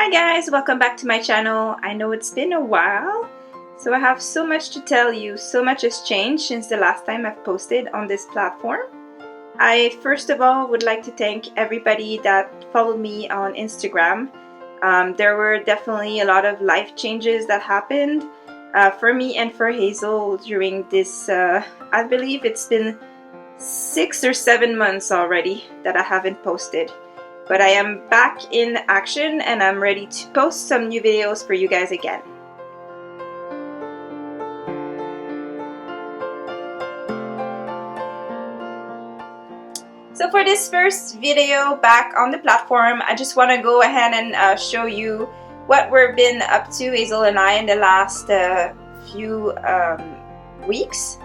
Hi guys, welcome back to my channel. I know it's been a while, so I have so much to tell you. So much has changed since the last time I've posted on this platform. I first of all would like to thank everybody that followed me on Instagram. There were definitely a lot of life changes that happened for me and for Hazel during this, I believe it's been 6 or 7 months already that I haven't posted. But I am back in action and I'm ready to post some new videos for you guys again. So for this first video back on the platform, I just want to go ahead and show you what we've been up to, Hazel and I, in the last few weeks.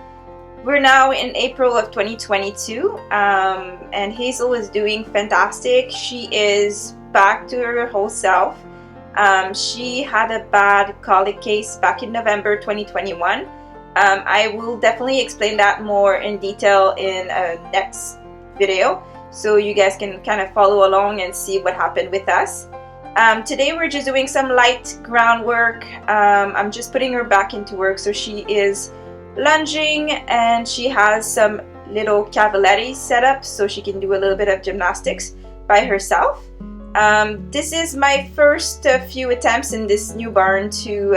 We're now in April of 2022 and Hazel is doing fantastic. She is back to her whole self. She had a bad colic case back in November 2021. I will definitely explain that more in detail in a next video so you guys can kind of follow along and see what happened with us. Today we're just doing some light groundwork. I'm just putting her back into work, so she is lunging and she has some little cavaletti set up so she can do a little bit of gymnastics by herself. This is my first few attempts in this new barn to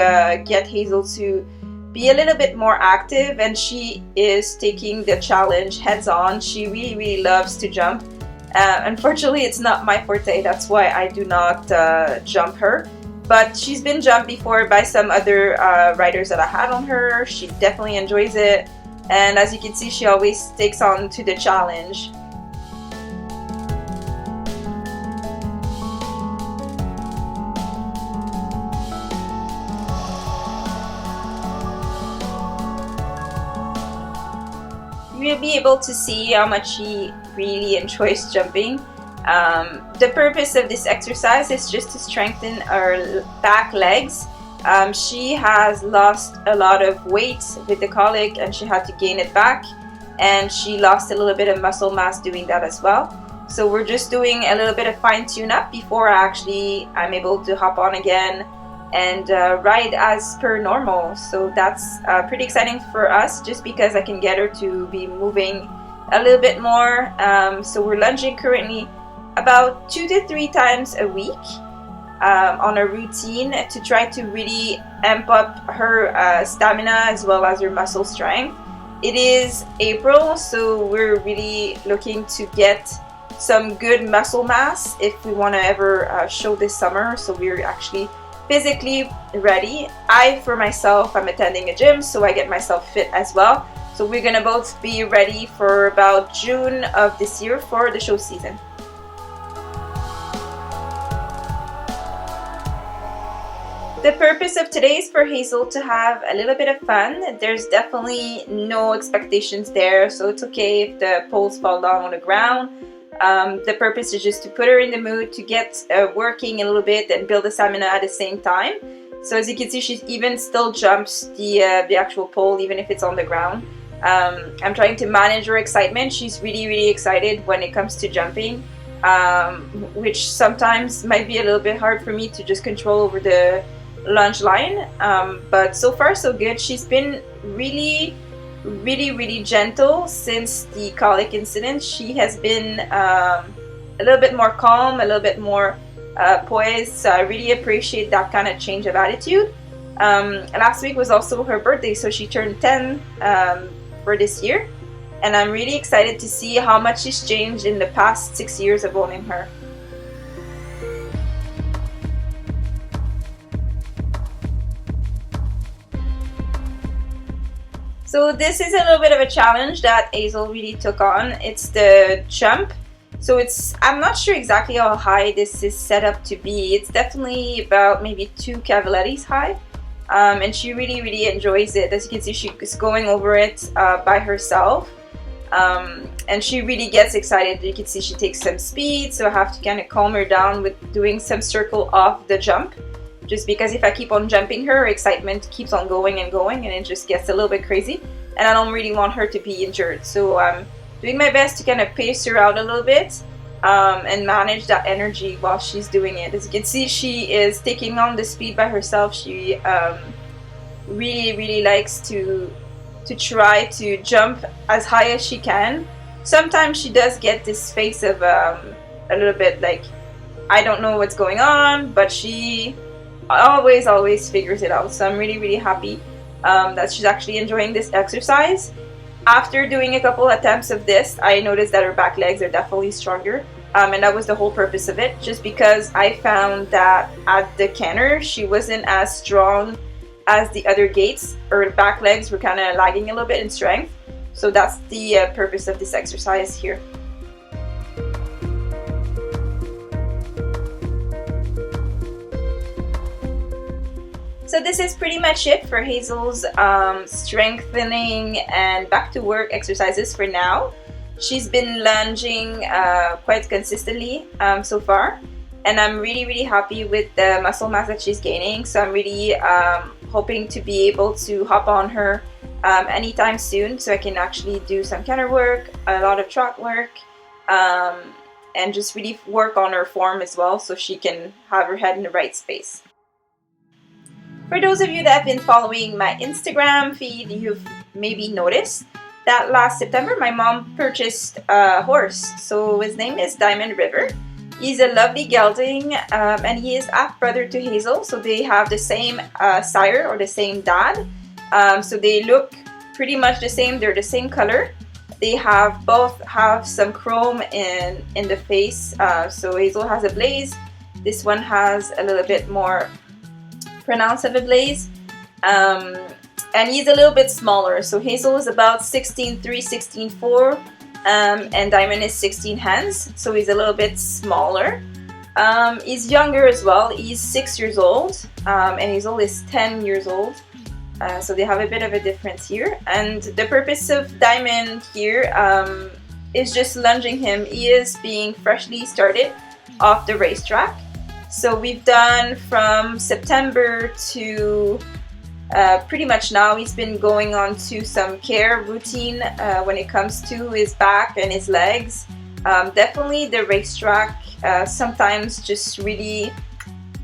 get Hazel to be a little bit more active, and she is taking the challenge heads on. She really loves to jump. Unfortunately, it's not my forte, that's why I do not jump her. But she's been jumped before by some other riders that I had on her. She definitely enjoys it. And as you can see, she always takes on to the challenge. You'll be able to see how much she really enjoys jumping. The purpose of this exercise is just to strengthen her back legs. She has lost a lot of weight with the colic and she had to gain it back, and she lost a little bit of muscle mass doing that as well. So we're just doing a little bit of fine tune up before I'm able to hop on again and ride as per normal. So that's pretty exciting for us, just because I can get her to be moving a little bit more. So we're lunging currently about 2 to 3 times a week on a routine to try to really amp up her stamina as well as her muscle strength. It is April, so we're really looking to get some good muscle mass if we want to ever show this summer, so we're actually physically ready. For myself, I'm attending a gym, so I get myself fit as well. So we're gonna both be ready for about June of this year for the show season. The purpose of today is for Hazel to have a little bit of fun. There's definitely no expectations there, so it's okay if the poles fall down on the ground. The purpose is just to put her in the mood to get working a little bit and build the stamina at the same time. So as you can see, she even still jumps the actual pole even if it's on the ground. I'm trying to manage her excitement. She's really excited when it comes to jumping, which sometimes might be a little bit hard for me to just control over the lunge line, but so far so good. She's been really gentle since the colic incident. She has been a little bit more calm, a little bit more poised, so I really appreciate that kind of change of attitude. Last week was also her birthday, so she turned 10 for this year, and I'm really excited to see how much she's changed in the past 6 years of owning her. So this is a little bit of a challenge that Hazel really took on. It's the jump. So I'm not sure exactly how high this is set up to be. It's definitely about maybe 2 cavalettis high. And she really enjoys it. As you can see, she's going over it by herself. And she really gets excited. You can see she takes some speed, so I have to kind of calm her down with doing some circle off the jump. Just because if I keep on jumping her excitement keeps on going and it just gets a little bit crazy, and I don't really want her to be injured. So I'm doing my best to kind of pace her out a little bit. and manage that energy while she's doing it. As you can see, she is taking on the speed by herself. She really likes to try to jump as high as she can. Sometimes she does get this face of a little bit like, I don't know what's going on, but she always figures it out. So I'm really happy that she's actually enjoying this exercise. After doing a couple attempts of this, I noticed that her back legs are definitely stronger, and that was the whole purpose of it, just because I found that at the canter she wasn't as strong as the other gaits. Her back legs were kind of lagging a little bit in strength, so that's the purpose of this exercise here. So this is pretty much it for Hazel's strengthening and back to work exercises for now. She's been lunging quite consistently so far, and I'm really happy with the muscle mass that she's gaining. So I'm really hoping to be able to hop on her anytime soon, so I can actually do some canter work, a lot of trot work, and just really work on her form as well, so she can have her head in the right space. For those of you that have been following my Instagram feed, you've maybe noticed that last September my mom purchased a horse. So his name is Diamond River. He's a lovely gelding, and he is half brother to Hazel, so they have the same sire or the same dad. So they look pretty much the same. They're the same color. They both have some chrome in the face. So Hazel has a blaze. This one has a little bit more pronounced of a blaze, and he's a little bit smaller. So Hazel is about 16'3", 16'4", and Diamond is 16 hands, so he's a little bit smaller. He's younger as well. He's 6 years old, and Hazel is 10 years old. So they have a bit of a difference here. And the purpose of Diamond here is just lunging him. He is being freshly started off the racetrack. So we've done from September to pretty much now. He's been going on to some care routine when it comes to his back and his legs. Definitely the racetrack sometimes just really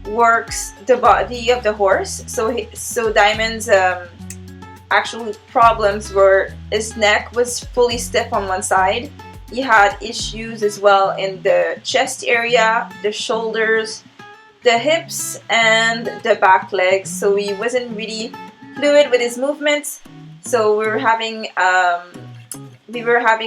works the body of the horse. So Diamond's actual problems were his neck was fully stiff on one side. He had issues as well in the chest area, the shoulders, the hips, and the back legs. So he wasn't really fluid with his movements. So we were having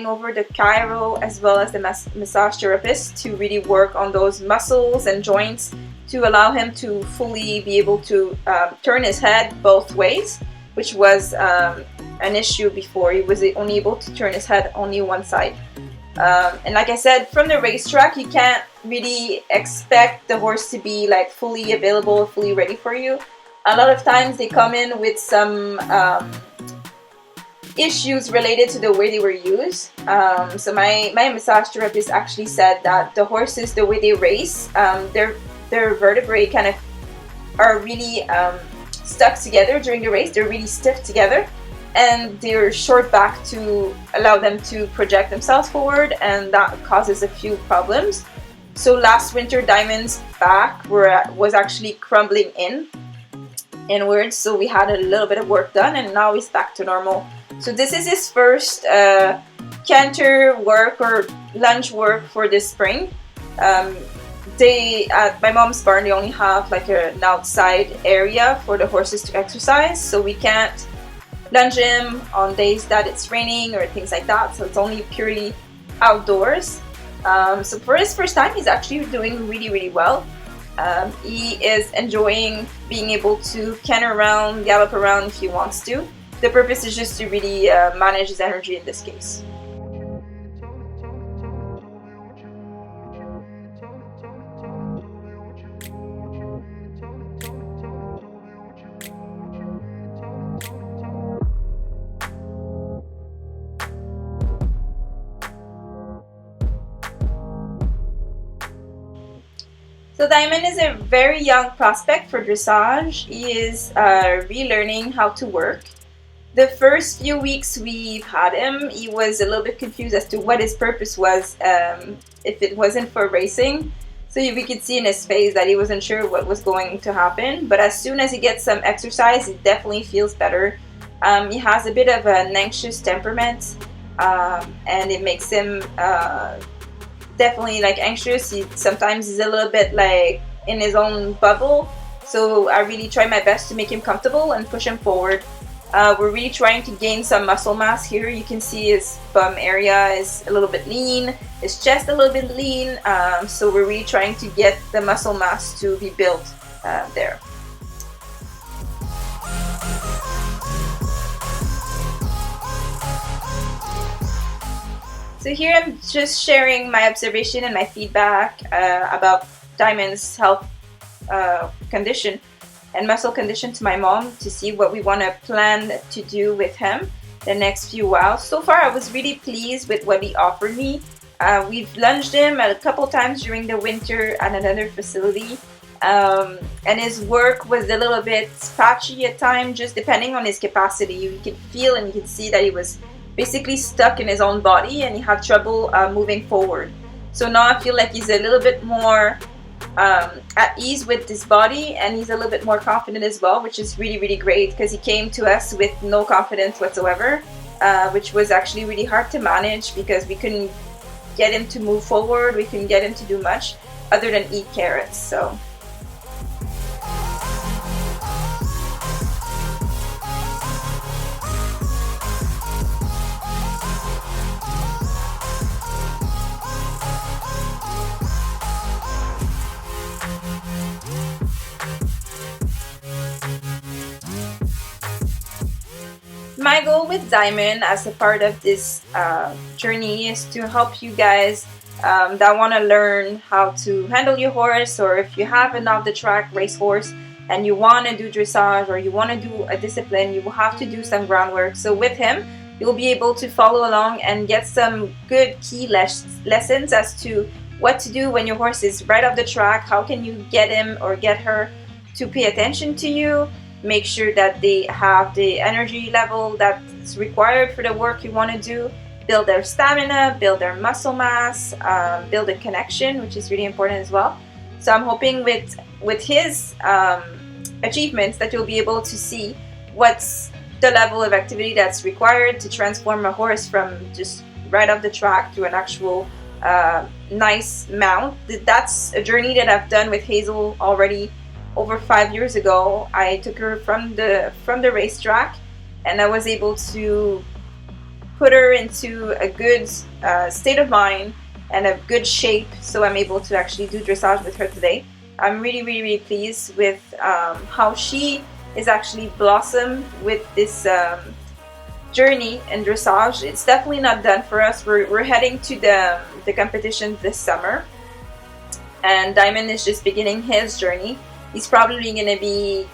over the chiro as well as the massage therapist to really work on those muscles and joints to allow him to fully be able to turn his head both ways, which was an issue before. He was only able to turn his head only one side. And like I said, from the racetrack, you can't really expect the horse to be like fully available, fully ready for you. A lot of times they come in with some issues related to the way they were used. So my massage therapist actually said that the horses, the way they race, their vertebrae kind of are really stuck together during the race. They're really stiff together, and they're short back to allow them to project themselves forward, and that causes a few problems. So last winter, Diamond's back was actually crumbling inwards, so we had a little bit of work done, and now he's back to normal. So this is his first canter work or lunge work for this spring. At my mom's barn, they only have like an outside area for the horses to exercise, so we can't lunge him on days that it's raining or things like that, so it's only purely outdoors. So for his first time, he's actually doing really well. He is enjoying being able to canter around, gallop around if he wants to. The purpose is just to really manage his energy in this case. So Diamond is a very young prospect for dressage. He is relearning how to work. The first few weeks we've had him, he was a little bit confused as to what his purpose was, if it wasn't for racing. So we could see in his face that he wasn't sure what was going to happen. But as soon as he gets some exercise, he definitely feels better. He has a bit of an anxious temperament, and it makes him definitely like anxious. Sometimes he's a little bit like in his own bubble. So I really try my best to make him comfortable and push him forward. We're really trying to gain some muscle mass here. You can see his bum area is a little bit lean, his chest a little bit lean, so we're really trying to get the muscle mass to be built there. So here I'm just sharing my observation and my feedback about Diamond's health condition and muscle condition to my mom, to see what we want to plan to do with him the next few whiles. So far I was really pleased with what he offered me. We've lunged him a couple times during the winter at another facility, and his work was a little bit patchy at times, just depending on his capacity. You can feel and you can see that he was basically stuck in his own body and he had trouble moving forward. So now I feel like he's a little bit more at ease with his body, and he's a little bit more confident as well, which is really, really great, because he came to us with no confidence whatsoever, which was actually really hard to manage because we couldn't get him to move forward, we couldn't get him to do much other than eat carrots. So my goal with Diamond as a part of this journey is to help you guys that want to learn how to handle your horse, or if you have an off-the-track racehorse and you want to do dressage or you want to do a discipline, you will have to do some groundwork. So with him, you'll be able to follow along and get some good key lessons as to what to do when your horse is right off the track. How can you get him or get her to pay attention to you? Make sure that they have the energy level that's required for the work you want to do. Build their stamina, build their muscle mass, build a connection, which is really important as well. So I'm hoping with his achievements that you'll be able to see what's the level of activity that's required to transform a horse from just right off the track to an actual nice mount. That's a journey that I've done with Hazel already. Over 5 years ago, I took her from the racetrack, and I was able to put her into a good state of mind and a good shape, so I'm able to actually do dressage with her today. I'm really, really, really pleased with how she is actually blossomed with this journey in dressage. It's definitely not done for us. We're heading to the competition this summer, and Diamond is just beginning his journey. He's probably going to be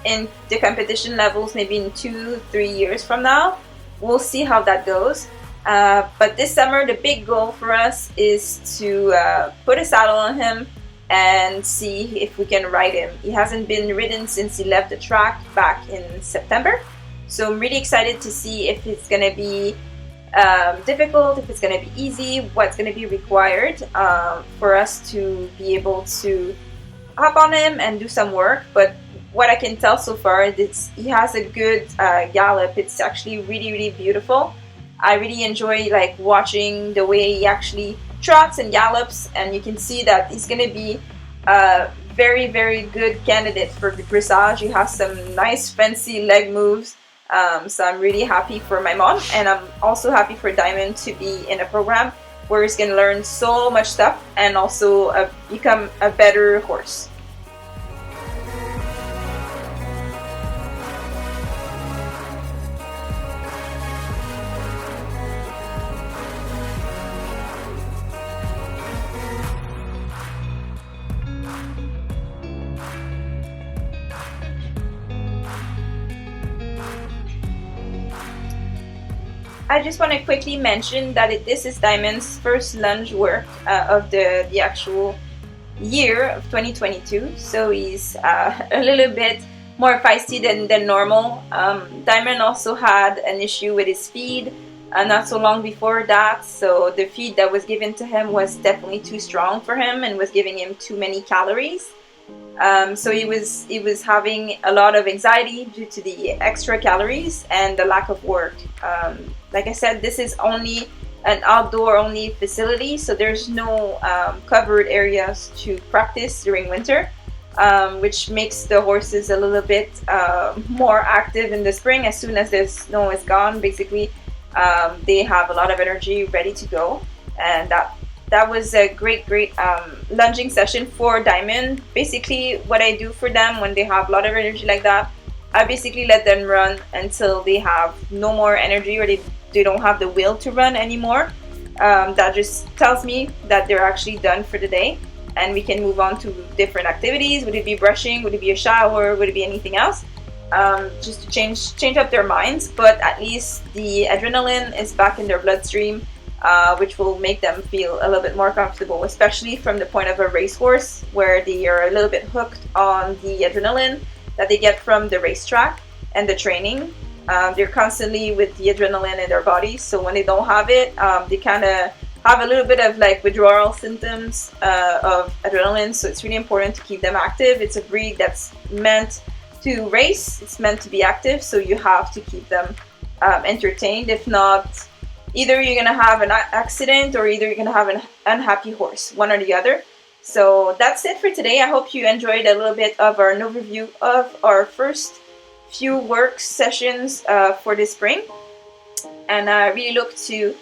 in the competition levels maybe in 2-3 years from now. We'll see how that goes. But this summer, the big goal for us is to put a saddle on him and see if we can ride him. He hasn't been ridden since he left the track back in September. So I'm really excited to see if it's going to be difficult, if it's going to be easy, what's going to be required for us to be able to hop on him and do some work. But what I can tell so far is he has a good gallop. It's actually really, really beautiful. I really enjoy like watching the way he actually trots and gallops, and you can see that he's going to be a very, very good candidate for dressage. He has some nice fancy leg moves, so I'm really happy for my mom, and I'm also happy for Diamond to be in a program where he's going to learn so much stuff and also become a better horse. I just want to quickly mention that this is Diamond's first lunge work of the actual year of 2022, so he's a little bit more feisty than normal. Diamond also had an issue with his feed not so long before that, so the feed that was given to him was definitely too strong for him and was giving him too many calories. So he was having a lot of anxiety due to the extra calories and the lack of work. Like I said, this is only an outdoor only facility, so there's no covered areas to practice during winter, which makes the horses a little bit more active in the spring. As soon as the snow is gone, basically they have a lot of energy ready to go, and that was a great lunging session for Diamond. Basically what I do for them when they have a lot of energy like that, I basically let them run until they have no more energy or they don't have the will to run anymore. That just tells me that they're actually done for the day and we can move on to different activities. Would it be brushing? Would it be a shower? Would it be anything else? Just to change up their minds, but at least the adrenaline is back in their bloodstream, which will make them feel a little bit more comfortable, especially from the point of a racehorse where they are a little bit hooked on the adrenaline that they get from the racetrack and the training. They're constantly with the adrenaline in their bodies, so when they don't have it, they kind of have a little bit of like withdrawal symptoms of adrenaline, so it's really important to keep them active. It's a breed that's meant to race, it's meant to be active, so you have to keep them entertained. If not, either you're gonna have an accident or either you're gonna have an unhappy horse, one or the other. So that's it for today. I hope you enjoyed a little bit of an overview of our first few work sessions for this spring, and I really look to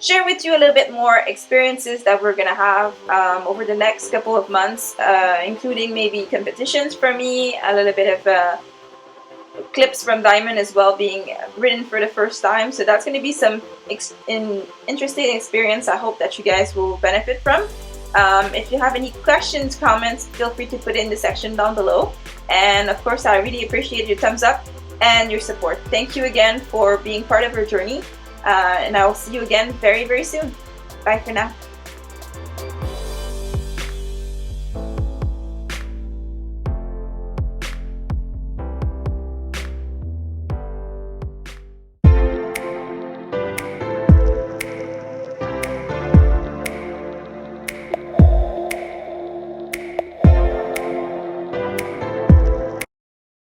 share with you a little bit more experiences that we're gonna have over the next couple of months, including maybe competitions for me, a little bit of clips from Diamond as well being ridden for the first time. So that's going to be some interesting experience I hope that you guys will benefit from. If you have any questions, comments, feel free to put it in the section down below. And of course, I really appreciate your thumbs up and your support. Thank you again for being part of our journey. And I will see you again very soon. Bye for now.